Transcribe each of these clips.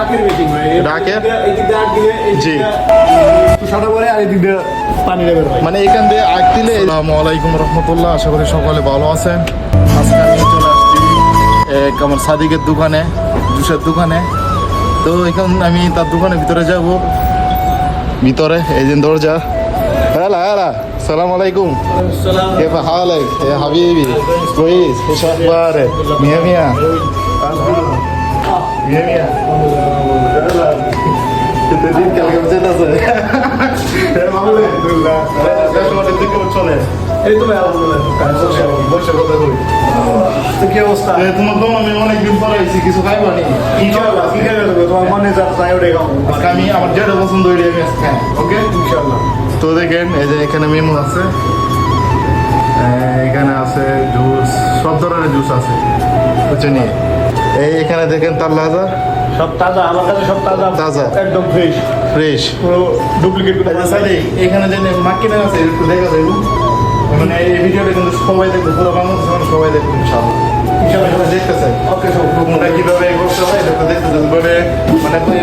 আখের মেশিন ভাই। এটা আখের? এই দিক দিয়ে আখ দিলে এই জি। দিক দিয়ে তুষারটা পরে আর এই দিক দিয়ে পানি বের হয়। মানে এখান দিয়ে আগ দিলে। আসসালামু আলাইকুম রহমতুল্লাহ, আশা করি সকলে ভালো আছেন। আজকে আমি চলে আসছি এক আমার সাদিকের দোকানে, জুসের দোকানে। তো এখন আমি তার দোকানের ভিতরে যাব। ভিতরে এই যে দরজা। হ্যালা হ্যালা, সালাম আলাইকুম। আসসালাম। كيف حالك يا حبيبي؟ كويس، ايش اخبارك؟ مية مية مية مية كنت ديك كلمة بسيطة صحيح معقولة الحمد لله ليش ما تديك وتشوني؟ এই তো ভাই আলহামদুলিল্লাহ। বসে কথা কই। তো কি অবস্থা? তোমার দম আমি অনেকদিন পরে আইছি, কিছু খাইবা নি? ইনশাআল্লাহ কি খাবে তোমার মনে যা চাই ওটাই খাবো। আজকে আমি আমার যেটা পছন্দ ওইটাই আমি আজকে খাই, ওকে? ইনশাআল্লাহ। তো দেখেন এই যে এখানে মেনু আছে, এখানে আছে জুস, সব ধরনের জুস আছে বুঝছেন। এই এখানে দেখেন তাল্লাজা সব তাজা, আমার কাছে সব তাজা তাজা। একদম ফ্রেশ, ফ্রেশ। পুরো ডুপ্লিকেট কোনো মাল নাই। এখানে যে মার্কেটে আছে একটু দেখা যাইব, মানে এই ভিডিওটা কিন্তু সবাই দেখবে, পুরো বাংলাদেশ সবাই দেখবে ইনশাআল্লাহ। ইনশাআল্লাহ সবাই দেখতে চাই। ওকে সব কোনটা কিভাবে করতে হয় এটা দেখতে চাই। মানে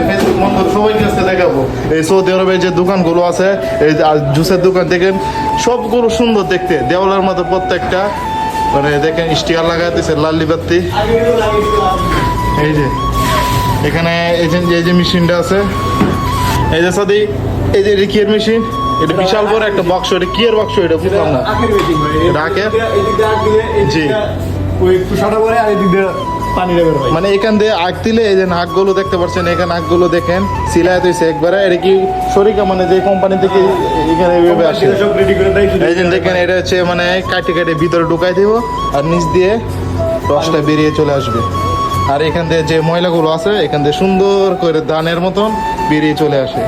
ফেসবুক বন্ধ সবাই কাছে দেখাবো। এই সৌদি আরবের যে দোকানগুলো আছে, এই যে জুসের দোকান দেখেন, সবগুলো সুন্দর দেখতে, দেওয়ালের মতো প্রত্যেকটা। মানে দেখেন স্টিকার লাগাইতেছে লাল্লি বাত্তি। এই যে এখানে এই যে মেশিনটা আছে, এই যে সাদি, এই যে রিকিয়ার মেশিন, এটা বিশাল বড় একটা বাক্স। এটা কি এর বাক্স? এটা বুঝলাম না। আখের মেশিন ভাই। এটা আখের? এই দিক দিয়ে আখ দিলে এই দিক জি। দিয়ে ওই তুষারটা পরে আর এই দিক দিয়ে পানি বের হয়। মানে এখান দিয়ে আগ দিলে এই যে নাকগুলো দেখতে পাচ্ছেন, এখানে নাকগুলো দেখেন সিলাইত হয়েছে একবারে। এটা কি শরিকা, মানে যে কোম্পানি থেকে এখানে এইভাবে আসে। সব রেডি করে দেয় শুধু। এই যে দেখেন এটা হচ্ছে মানে কাটে কাটে ভিতরে ঢুকাই দিব, আর নিচ দিয়ে রসটা বেরিয়ে চলে আসবে। আর এখান দিয়ে যে ময়লাগুলো আছে এখান দিয়ে সুন্দর করে দানের মতন বেরিয়ে চলে আসে।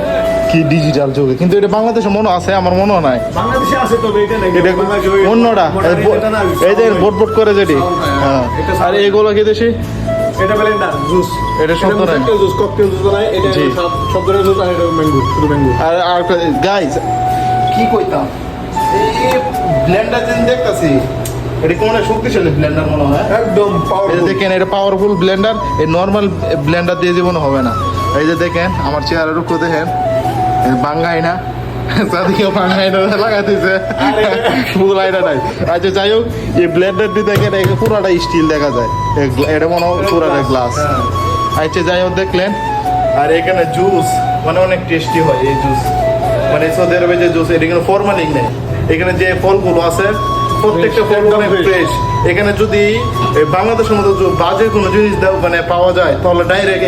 কি ডিজিটাল যুগে, কিন্তু এটা বাংলাদেশে মনে আছে, আমার মনেও নাই। বাংলাদেশে আছে তবে এটা নাই। এটা বাংলাদেশে ওই অন্যটা এটা না, এই যে বোট বোট করে যেটি, হ্যাঁ। এটা আর এগুলো কি দেশি? এটা ব্লেন্ডার জুস। এটা সব ধরনের জুস, ককটেল জুস বানায়। এটা জি। সব ধরনের জুস, আর এটা ম্যাঙ্গো, শুধু ম্যাঙ্গো। আর আর গাইস কি কইতাম, এই ব্লেন্ডার যেন দেখতাছি, এটা কোন শক্তিশালী ব্লেন্ডার মনে হয়। একদম এই যে পাওয়ারফুল। দেখেন এটা পাওয়ারফুল ব্লেন্ডার, এই নর্মাল ব্লেন্ডার দিয়ে জীবনে হবে না। এই যে দেখেন আমার চেয়ারের উপর দেখেন বাঙ্গাই না, সাদিকে বাঙ্গাই না লাগাইতেছে, ফুল আইডা নাই। আচ্ছা যাই হোক, এই ব্লেন্ডার দিয়ে দেখেন এই পুরাটা স্টিল দেখা যায়, এটা মনে হয় পুরাটা গ্লাস। আচ্ছা যাই হোক দেখলেন। আর এখানে জুস মানে অনেক টেস্টি হয় এই জুস, মানে সৌদি আরবে যে জুস, এটা কিন্তু ফরমালিন নেই। এখানে যে ফলগুলো আছে প্রত্যেকটা ফল অনেক ফ্রেশ। এখানে যদি বাংলাদেশের মতো বাজে কোনো জিনিস মানে পাওয়া যায় তাহলে ডাইরেক্ট